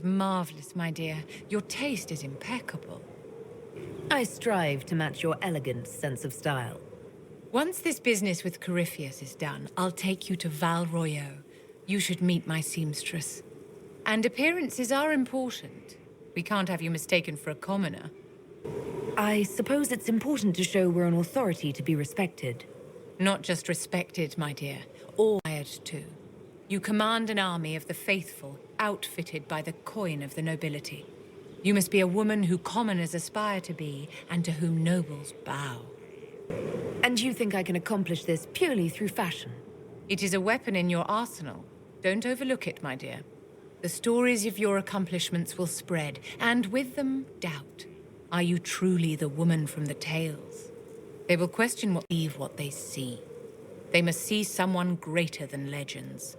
Marvelous, my dear. Your taste is impeccable. I strive to match your elegant sense of style. Once this business with Corypheus is done, I'll take you to Val Royeaux. You should meet my seamstress. And appearances are important. We can't have you mistaken for a commoner. I suppose it's important to show we're an authority to be respected. Not just respected, my dear, admired too. You command an army of the faithful, outfitted by the coin of the nobility. You must be a woman who commoners aspire to be, and to whom nobles bow. And you think I can accomplish this purely through fashion? It is a weapon in your arsenal. Don't overlook it, my dear. The stories of your accomplishments will spread, and with them, doubt. Are you truly the woman from the tales? They will question what they see. They must see someone greater than legends.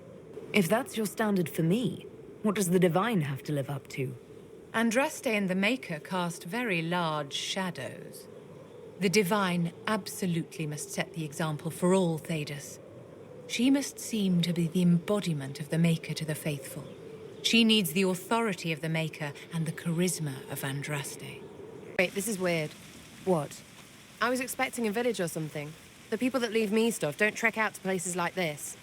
If that's your standard for me, what does the divine have to live up to? Andraste and the Maker cast very large shadows. The divine absolutely must set the example for all Thedas. She must seem to be the embodiment of the Maker to the faithful. She needs the authority of the Maker and the charisma of Andraste. Wait, this is weird. What? I was expecting a village or something. The people that leave me stuff don't trek out to places like this.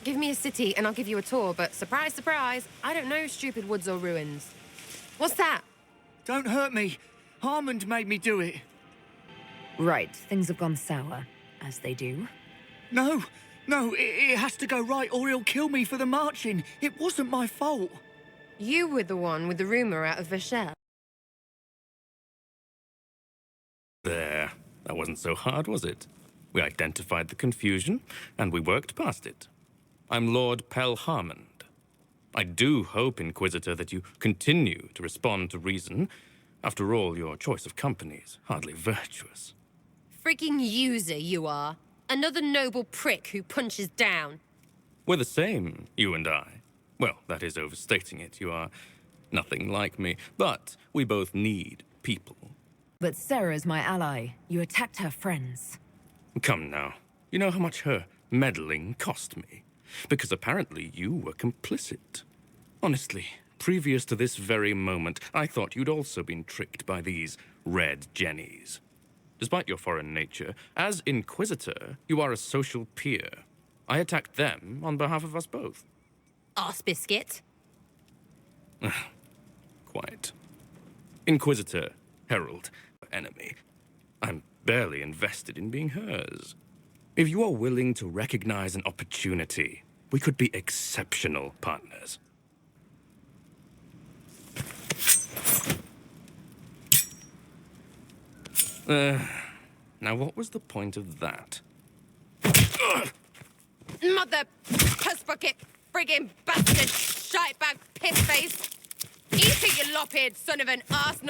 Give me a city and I'll give you a tour, but surprise, surprise, I don't know stupid woods or ruins. What's that? Don't hurt me. Harmond made me do it. Right, things have gone sour, as they do. No, it has to go right or he'll kill me for the marching. It wasn't my fault. You were the one with the rumor out of Vachel. There. That wasn't so hard, was it? We identified the confusion, and we worked past it. I'm Lord Pelharmond. I do hope, Inquisitor, that you continue to respond to reason. After all, your choice of company is hardly virtuous. Freaking user, you are. Another noble prick who punches down. We're the same, you and I. Well, that is overstating it. You are nothing like me. But we both need people. But Sarah's my ally. You attacked her friends. Come now. You know how much her meddling cost me. Because apparently you were complicit. Honestly, previous to this very moment, I thought you'd also been tricked by these red jennies. Despite your foreign nature, as Inquisitor, you are a social peer. I attacked them on behalf of us both. Arse biscuit. Quite. Inquisitor, herald, enemy. I'm barely invested in being hers. If you are willing to recognize an opportunity, we could be exceptional partners. Now what was the point of that? Mother puss bucket, friggin' bastard, shitebag piss-face. Eat it, you lop-eared son of an arse.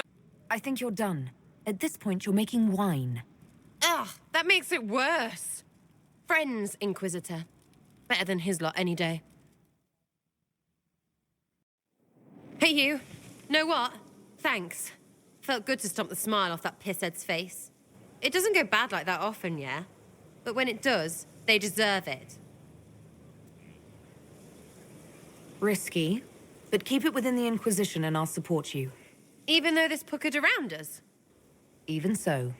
I think you're done. At this point, you're making wine. Ugh, that makes it worse. Friends, Inquisitor. Better than his lot any day. Hey, you. Know what? Thanks. Felt good to stomp the smile off that pisshead's face. It doesn't go bad like that often, yeah? But when it does, they deserve it. Risky, but keep it within the Inquisition and I'll support you. Even though there's puckered around us? Even so.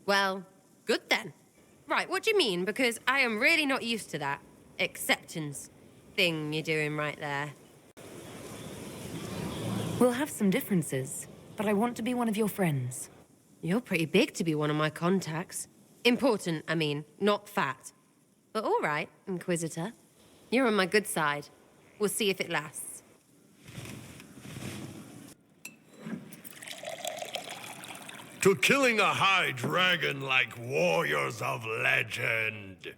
Well, good then. Right, what do you mean? Because I am really not used to that acceptance thing you're doing right there. We'll have some differences, but I want to be one of your friends. You're pretty big to be one of my contacts. Important, I mean, not fat. But all right, Inquisitor. You're on my good side. We'll see if it lasts. To killing a high dragon like warriors of legend.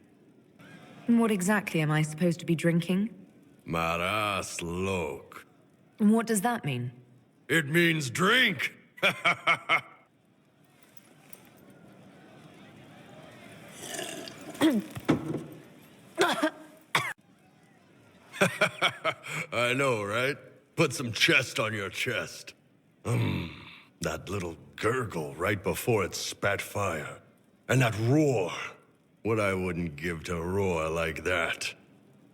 What exactly am I supposed to be drinking? Maras lok. What does that mean? It means drink. I know, right? Put some chest on your chest. That little gurgle right before it spat fire. And that roar. What I wouldn't give to roar like that.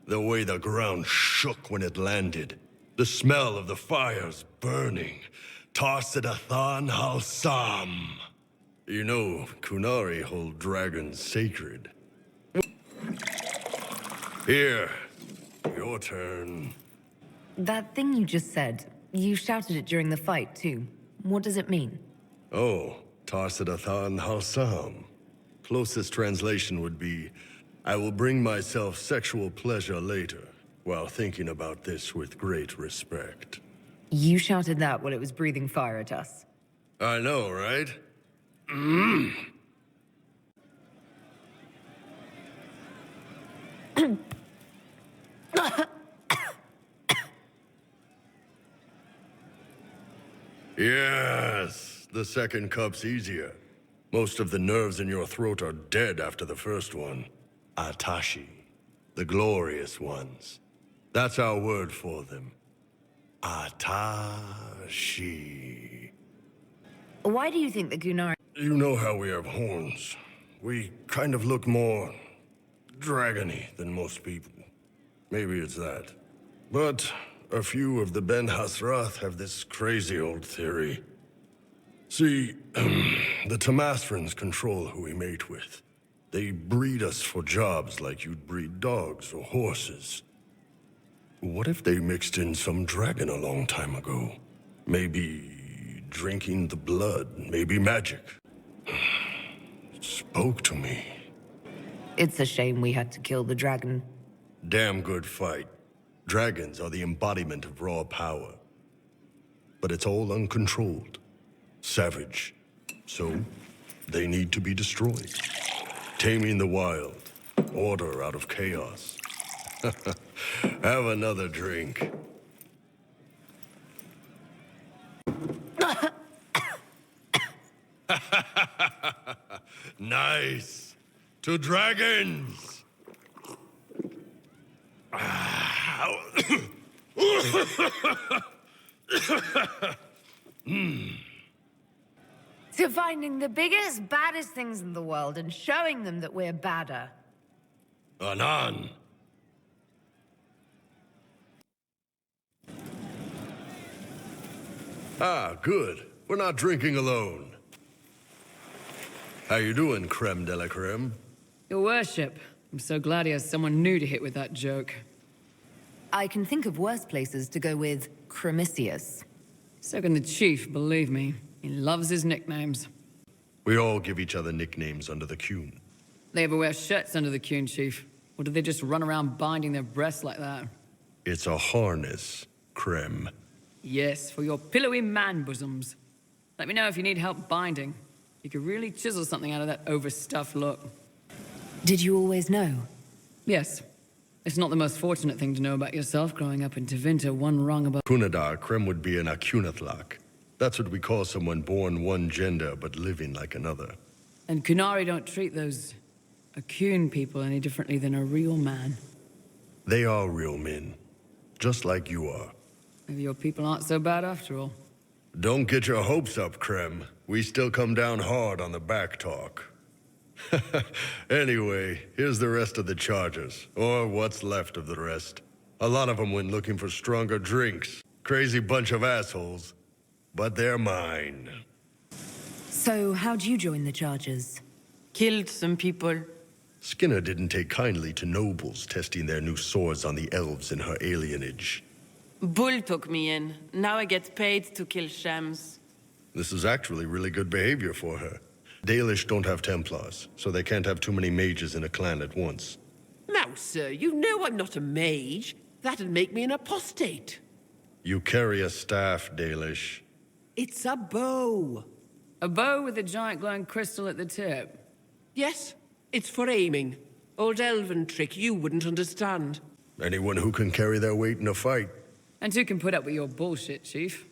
The way the ground shook when it landed. The smell of the fires burning. Tarsidathan Halsam. You know, Kunari hold dragons sacred. Here, your turn. That thing you just said, you shouted it during the fight, too. What does it mean? Oh, Tarsidathan Halsam. Closest translation would be, I will bring myself sexual pleasure later, while thinking about this with great respect. You shouted that while it was breathing fire at us. I know, right? Yes, the second cup's easier. Most of the nerves in your throat are dead after the first one. Atashi, the glorious ones. That's our word for them. Atashi. Why do you think the Gunari... You know how we have horns. We kind of look more dragony than most people. Maybe it's that. But a few of the Ben Hasrath have this crazy old theory. See, the Tamasrans control who we mate with. They breed us for jobs like you'd breed dogs or horses. What if they mixed in some dragon a long time ago? Maybe drinking the blood, maybe magic. It spoke to me. It's a shame we had to kill the dragon. Damn good fight. Dragons are the embodiment of raw power. But it's all uncontrolled. Savage. So, they need to be destroyed. Taming the wild. Order out of chaos. Have another drink. Nice. To dragons! To finding the biggest, baddest things in the world and showing them that we're badder. Anan. Ah, good. We're not drinking alone. How you doing, creme de la creme? Your worship, I'm so glad he has someone new to hit with that joke. I can think of worse places to go with Cremisius. So can the chief, believe me. He loves his nicknames. We all give each other nicknames under the Qun. They ever wear shirts under the Qun, chief? Or do they just run around binding their breasts like that? It's a harness, creme. Yes, for your pillowy man bosoms. Let me know if you need help binding. You could really chisel something out of that overstuffed look. Did you always know? Yes. It's not the most fortunate thing to know about yourself growing up in Tevinter, one rung above. Kunadar, creme would be an Akunathlak. That's what we call someone born one gender but living like another. And Kunari don't treat those Akun people any differently than a real man. They are real men, just like you are. Maybe your people aren't so bad after all. Don't get your hopes up, Krem. We still come down hard on the back talk. Anyway, here's the rest of the charges, or what's left of the rest. A lot of them went looking for stronger drinks. Crazy bunch of assholes. But they're mine. So, how'd you join the charges? Killed some people. Skinner didn't take kindly to nobles testing their new swords on the elves in her alienage. Bull took me in. Now I get paid to kill shams. This is actually really good behavior for her. Dalish don't have Templars, so they can't have too many mages in a clan at once. Now, sir, you know I'm not a mage. That'd make me an apostate. You carry a staff, Dalish. It's a bow. A bow with a giant glowing crystal at the tip. Yes, it's for aiming. Old elven trick you wouldn't understand. Anyone who can carry their weight in a fight. And who can put up with your bullshit, chief?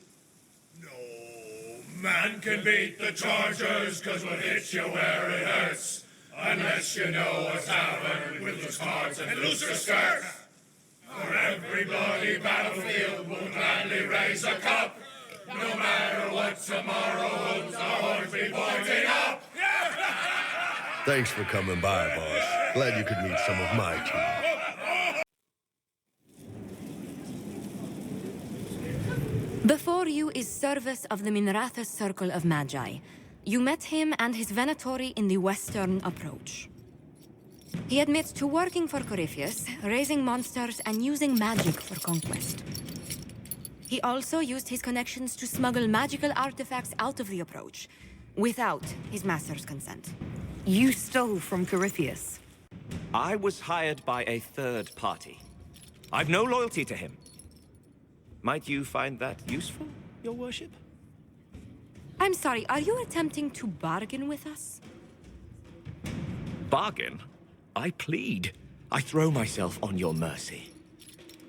No man can beat the Chargers, 'cause we'll hit you where it hurts. Unless you know a tavern with loose cards and looser skirts. For every bloody battlefield we'll gladly raise a cup. No matter what tomorrow holds, our horns be pointing up. Thanks for coming by, boss. Glad you could meet some of my team. Before you is Service of the Minrathous Circle of Magi. You met him and his Venatori in the Western Approach. He admits to working for Corypheus, raising monsters, and using magic for conquest. He also used his connections to smuggle magical artifacts out of the Approach, without his master's consent. You stole from Corypheus. I was hired by a third party. I've no loyalty to him. Might you find that useful, your worship? I'm sorry, are you attempting to bargain with us? Bargain? I plead. I throw myself on your mercy.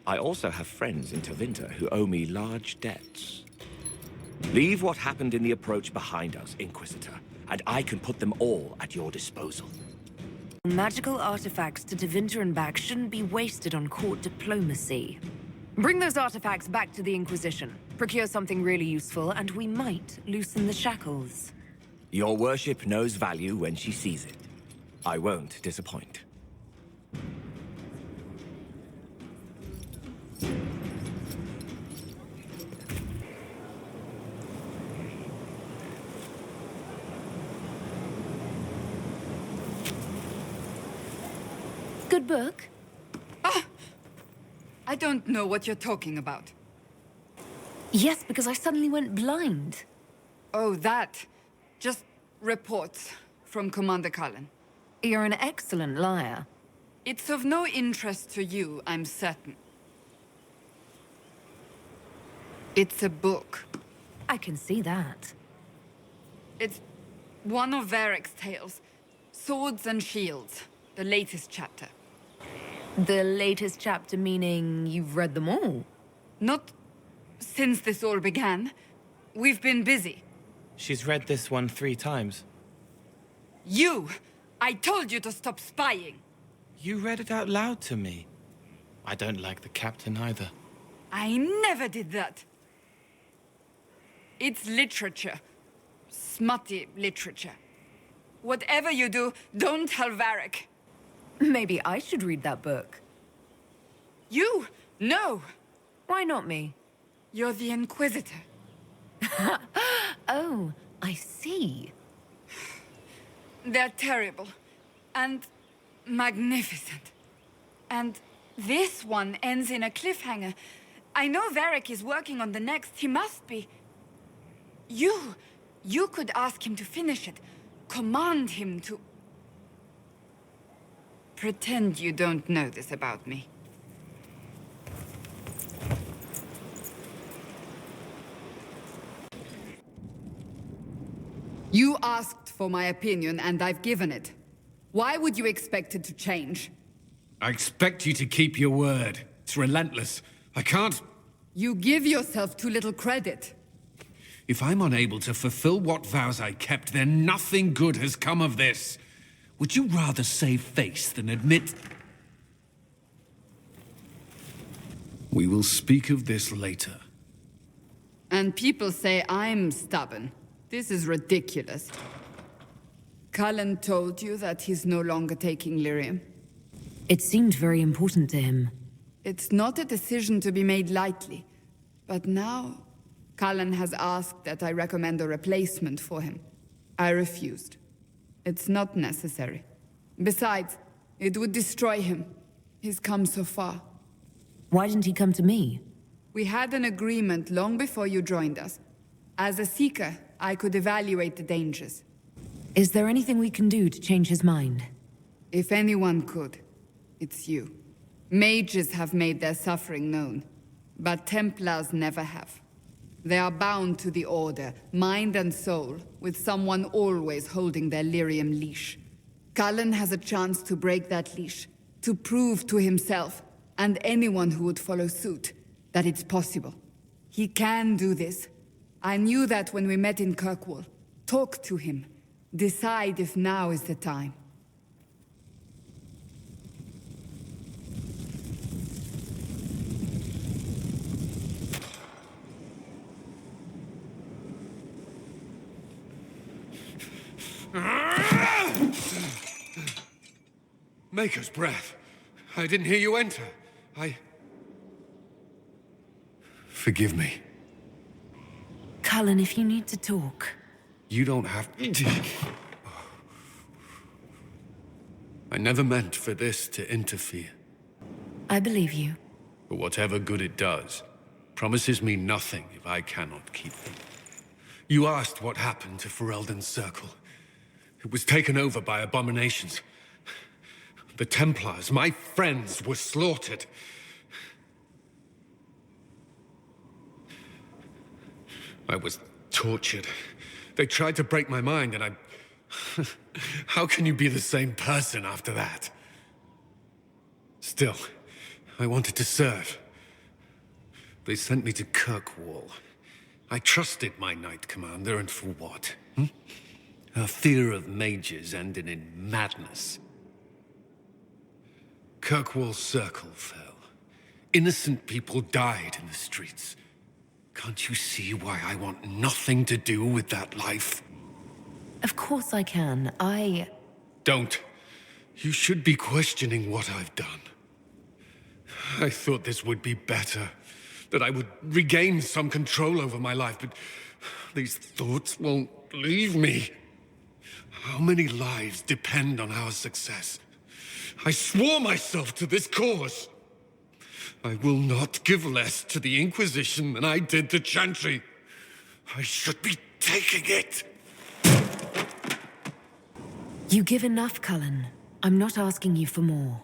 I also have friends in Tevinter who owe me large debts. Leave what happened in the Approach behind us, Inquisitor, and I can put them all at your disposal. Magical artifacts to Tevinter and back shouldn't be wasted on court diplomacy. Bring those artifacts back to the Inquisition. Procure something really useful, and we might loosen the shackles. Your worship knows value when she sees it. I won't disappoint. Good book? I don't know what you're talking about. Yes, because I suddenly went blind. Oh, that. Just reports from Commander Cullen. You're an excellent liar. It's of no interest to you, I'm certain. It's a book. I can see that. It's one of Varric's tales. Swords and Shields. The latest chapter. The latest chapter meaning you've read them all? Not since this all began. We've been busy. She's read this one 3 times. You! I told you to stop spying! You read it out loud to me. I don't like the captain either. I never did that! It's literature. Smutty literature. Whatever you do, don't tell Varric. Maybe I should read that book. You? No! Why not me? You're the Inquisitor. Oh, I see. They're terrible. And magnificent. And this one ends in a cliffhanger. I know Varric is working on the next. He must be. You could ask him to finish it. Command him to... Pretend you don't know this about me. You asked for my opinion, and I've given it. Why would you expect it to change? I expect you to keep your word. It's relentless. I can't... You give yourself too little credit. If I'm unable to fulfill what vows I kept, then nothing good has come of this. Would you rather save face than admit... We will speak of this later. And people say I'm stubborn. This is ridiculous. Cullen told you that he's no longer taking lyrium. It seemed very important to him. It's not a decision to be made lightly. But now, Cullen has asked that I recommend a replacement for him. I refused. It's not necessary. Besides, it would destroy him. He's come so far. Why didn't he come to me? We had an agreement long before you joined us. As a Seeker, I could evaluate the dangers. Is there anything we can do to change his mind? If anyone could, it's you. Mages have made their suffering known, but Templars never have. They are bound to the Order, mind and soul, with someone always holding their lyrium leash. Cullen has a chance to break that leash, to prove to himself, and anyone who would follow suit, that it's possible. He can do this. I knew that when we met in Kirkwall. Talk to him. Decide if now is the time. Maker's breath. I didn't hear you enter. Forgive me. Cullen, if you need to talk. You don't have... I never meant for this to interfere. I believe you. But whatever good it does, promises me nothing if I cannot keep them. You asked what happened to Ferelden's Circle. It was taken over by abominations. The Templars, my friends, were slaughtered. I was tortured. They tried to break my mind, and I... How can you be the same person after that? Still, I wanted to serve. They sent me to Kirkwall. I trusted my Knight Commander, and for what? Her fear of mages ended in madness. Kirkwall Circle fell. Innocent people died in the streets. Can't you see why I want nothing to do with that life? Of course I can. Don't. You should be questioning what I've done. I thought this would be better. That I would regain some control over my life, but these thoughts won't leave me. How many lives depend on our success? I swore myself to this cause. I will not give less to the Inquisition than I did to Chantry. I should be taking it. You give enough, Cullen. I'm not asking you for more.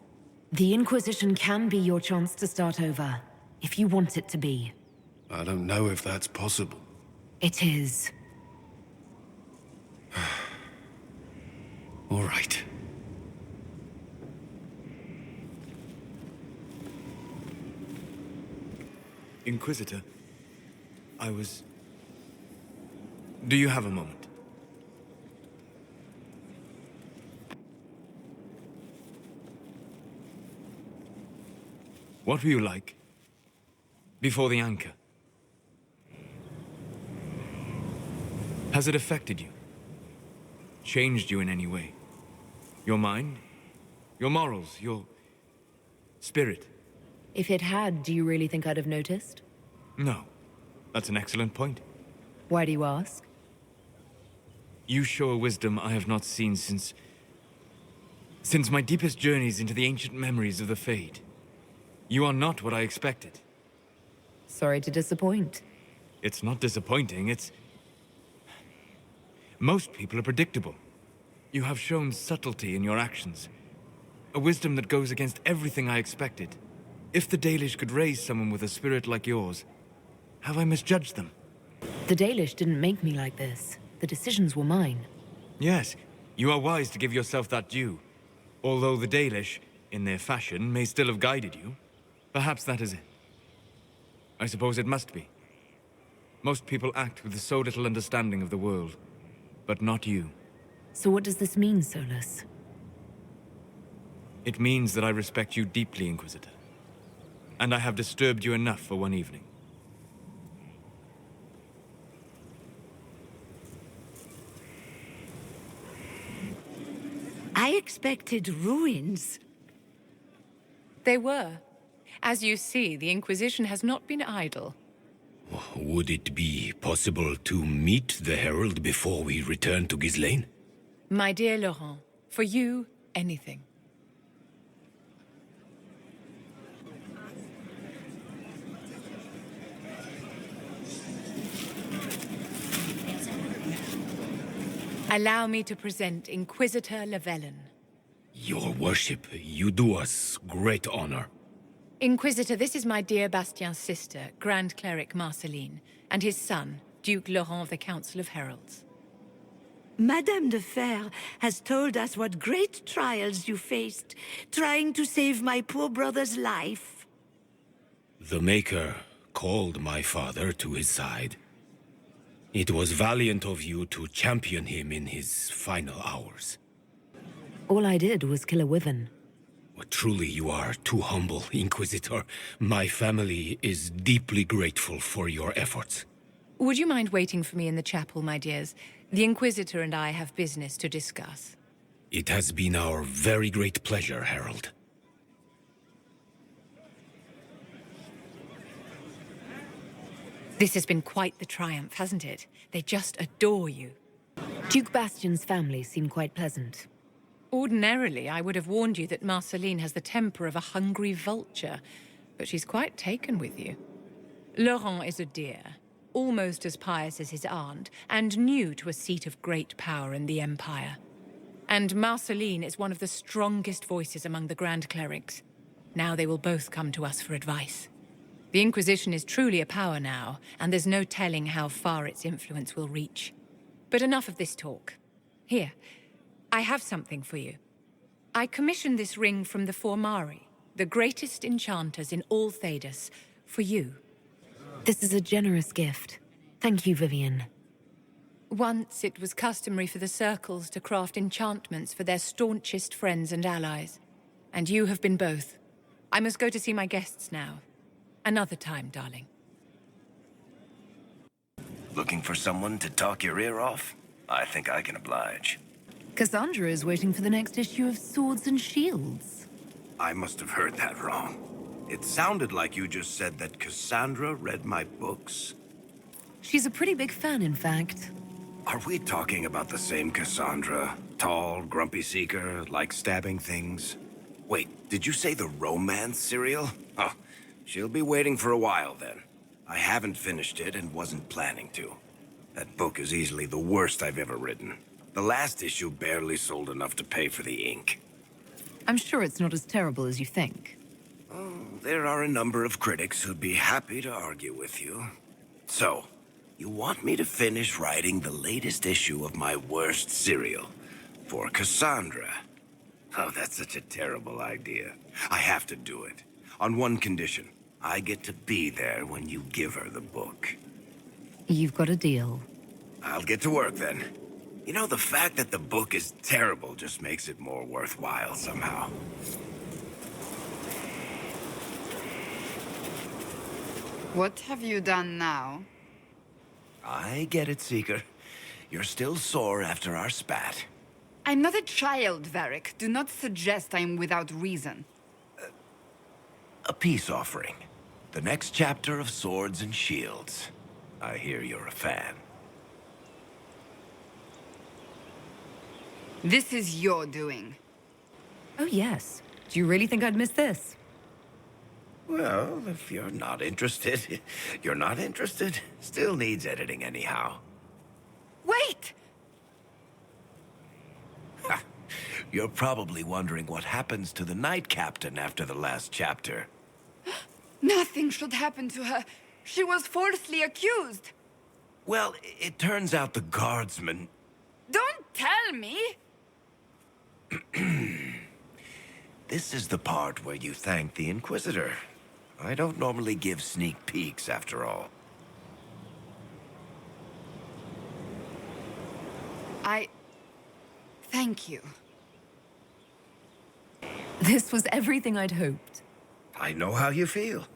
The Inquisition can be your chance to start over, if you want it to be. I don't know if that's possible. It is. All right. Inquisitor, Do you have a moment? What were you like before the anchor? Has it affected you? Changed you in any way? Your mind? Your morals? Your spirit? If it had, do you really think I'd have noticed? No. That's an excellent point. Why do you ask? You show a wisdom I have not seen since my deepest journeys into the ancient memories of the Fade. You are not what I expected. Sorry to disappoint. It's not disappointing, it's... Most people are predictable. You have shown subtlety in your actions. A wisdom that goes against everything I expected. If the Dalish could raise someone with a spirit like yours, have I misjudged them? The Dalish didn't make me like this. The decisions were mine. Yes, you are wise to give yourself that due. Although the Dalish, in their fashion, may still have guided you. Perhaps that is it. I suppose it must be. Most people act with so little understanding of the world, but not you. So what does this mean, Solus? It means that I respect you deeply, Inquisitor. And I have disturbed you enough for one evening. I expected ruins. They were. As you see, the Inquisition has not been idle. Would it be possible to meet the Herald before we return to Ghislaine? My dear Laurent, for you, anything. Allow me to present Inquisitor Lavellan. Your worship, you do us great honor. Inquisitor, this is my dear Bastien's sister, Grand Cleric Marceline, and his son, Duke Laurent of the Council of Heralds. Madame de Fer has told us what great trials you faced, trying to save my poor brother's life. The Maker called my father to his side. It was valiant of you to champion him in his final hours. All I did was kill a wyvern. Well, truly, you are too humble, Inquisitor. My family is deeply grateful for your efforts. Would you mind waiting for me in the chapel, my dears? The Inquisitor and I have business to discuss. It has been our very great pleasure, Herald. This has been quite the triumph, hasn't it? They just adore you. Duke Bastion's family seem quite pleasant. Ordinarily, I would have warned you that Marceline has the temper of a hungry vulture, but she's quite taken with you. Laurent is a dear, almost as pious as his aunt, and new to a seat of great power in the Empire. And Marceline is one of the strongest voices among the Grand Clerics. Now they will both come to us for advice. The Inquisition is truly a power now, and there's no telling how far its influence will reach. But enough of this talk. Here, I have something for you. I commissioned this ring from the Formari, the greatest enchanters in all Thedas, for you. This is a generous gift. Thank you, Vivian. Once it was customary for the circles to craft enchantments for their staunchest friends and allies. And you have been both. I must go to see my guests now. Another time, darling. Looking for someone to talk your ear off? I think I can oblige. Cassandra is waiting for the next issue of Swords and Shields. I must have heard that wrong. It sounded like you just said that Cassandra read my books. She's a pretty big fan, in fact. Are we talking about the same Cassandra? Tall, grumpy seeker, like stabbing things? Wait, did you say the romance serial? Oh, she'll be waiting for a while then. I haven't finished it and wasn't planning to. That book is easily the worst I've ever written. The last issue barely sold enough to pay for the ink. I'm sure it's not as terrible as you think. Oh, there are a number of critics who'd be happy to argue with you. So, you want me to finish writing the latest issue of my worst serial for Cassandra? Oh, that's such a terrible idea. I have to do it. On one condition. I get to be there when you give her the book. You've got a deal. I'll get to work then. You know, the fact that the book is terrible just makes it more worthwhile somehow. What have you done now? I get it, Seeker. You're still sore after our spat. I'm not a child, Varric. Do not suggest I'm without reason. A peace offering. The next chapter of Swords and Shields. I hear you're a fan. This is your doing. Oh, yes. Do you really think I'd miss this? Well, if you're not interested, you're not interested. Still needs editing anyhow. Wait! You're probably wondering what happens to the Knight Captain after the last chapter. Nothing should happen to her. She was falsely accused. Well, it turns out the guardsman... Don't tell me! This is the part where you thank the Inquisitor. I don't normally give sneak peeks, after all. Thank you. This was everything I'd hoped. I know how you feel.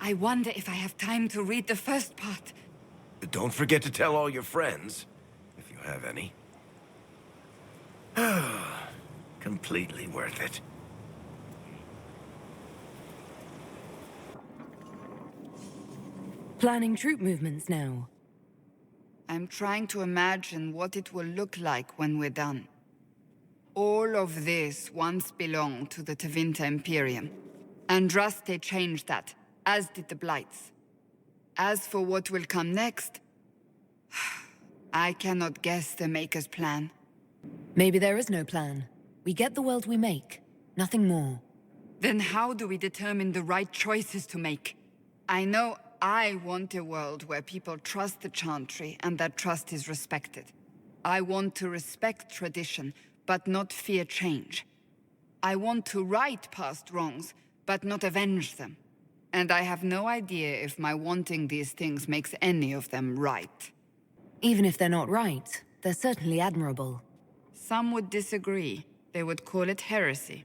I wonder if I have time to read the first part. Don't forget to tell all your friends, if you have any. Completely worth it. Planning troop movements now. I'm trying to imagine what it will look like when we're done. All of this once belonged to the Tevinter Imperium. Andraste changed that, as did the Blights. As for what will come next, I cannot guess the Maker's plan. Maybe there is no plan. We get the world we make, nothing more. Then how do we determine the right choices to make? I know I want a world where people trust the Chantry and that trust is respected. I want to respect tradition, but not fear change. I want to right past wrongs, but not avenge them. And I have no idea if my wanting these things makes any of them right. Even if they're not right, they're certainly admirable. Some would disagree. They would call it heresy.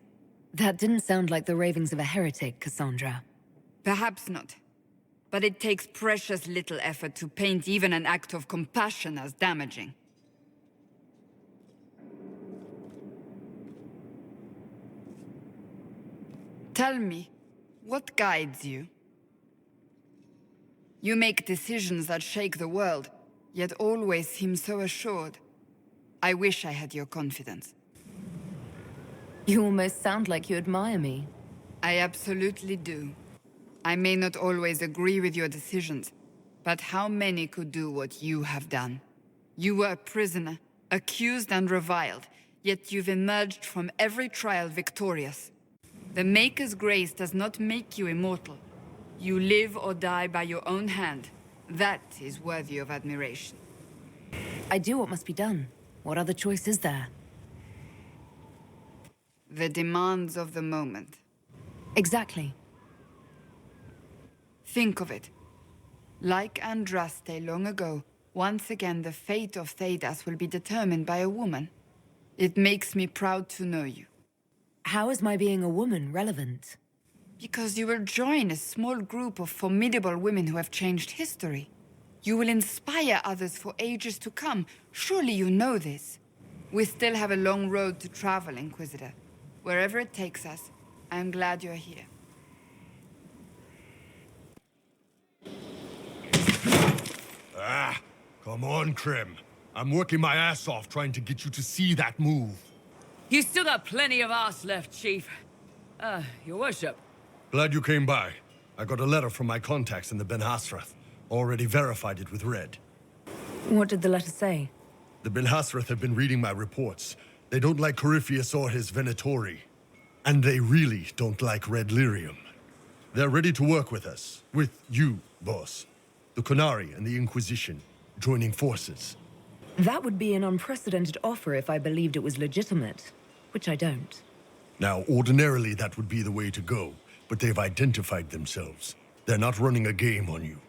That didn't sound like the ravings of a heretic, Cassandra. Perhaps not. But it takes precious little effort to paint even an act of compassion as damaging. Tell me, what guides you? You make decisions that shake the world, yet always seem so assured. I wish I had your confidence. You almost sound like you admire me. I absolutely do. I may not always agree with your decisions, but how many could do what you have done? You were a prisoner, accused and reviled, yet you've emerged from every trial victorious. The Maker's grace does not make you immortal. You live or die by your own hand. That is worthy of admiration. I do what must be done. What other choice is there? The demands of the moment. Exactly. Think of it. Like Andraste long ago, once again the fate of Thedas will be determined by a woman. It makes me proud to know you. How is my being a woman relevant? Because you will join a small group of formidable women who have changed history. You will inspire others for ages to come. Surely you know this. We still have a long road to travel, Inquisitor. Wherever it takes us, I'm glad you're here. Ah, come on, Krim. I'm working my ass off trying to get you to see that move. You still got plenty of arse left, Chief. Your worship. Glad you came by. I got a letter from my contacts in the Ben Hasrath. Already verified it with Red. What did the letter say? The Ben Hasrath have been reading my reports. They don't like Corypheus or his Venatori. And they really don't like Red Lyrium. They're ready to work with us. With you, boss. The Qunari and the Inquisition, joining forces. That would be an unprecedented offer if I believed it was legitimate, which I don't. Now, ordinarily that would be the way to go, but they've identified themselves. They're not running a game on you.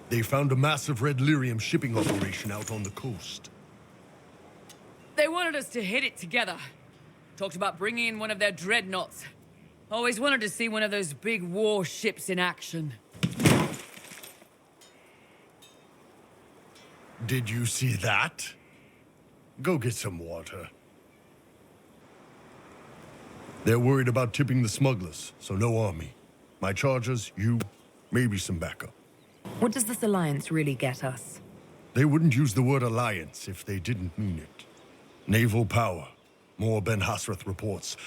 They found a massive Red Lyrium shipping operation out on the coast. They wanted us to hit it together. Talked about bringing in one of their dreadnoughts. Always wanted to see one of those big warships in action. Did you see that? Go get some water. They're worried about tipping the smugglers, so no army. My chargers, you, maybe some backup. What does this alliance really get us? They wouldn't use the word alliance if they didn't mean it. Naval power. More Ben Hasrath reports.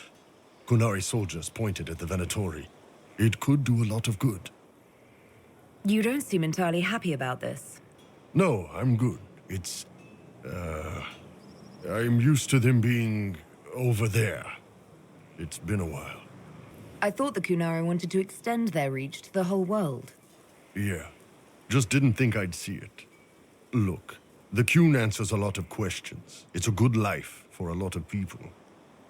Qunari soldiers pointed at the Venatori. It could do a lot of good. You don't seem entirely happy about this. No, I'm good. It's... I'm used to them being over there. It's been a while. I thought the Qunari wanted to extend their reach to the whole world. Yeah. Just didn't think I'd see it. Look, the Qun answers a lot of questions. It's a good life for a lot of people.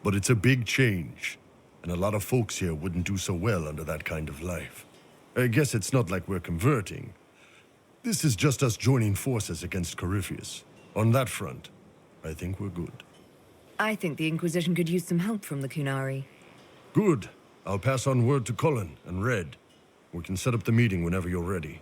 But it's a big change, and a lot of folks here wouldn't do so well under that kind of life. I guess it's not like we're converting. This is just us joining forces against Corypheus. On that front, I think we're good. I think the Inquisition could use some help from the Qunari. Good. I'll pass on word to Cullen and Red. We can set up the meeting whenever you're ready.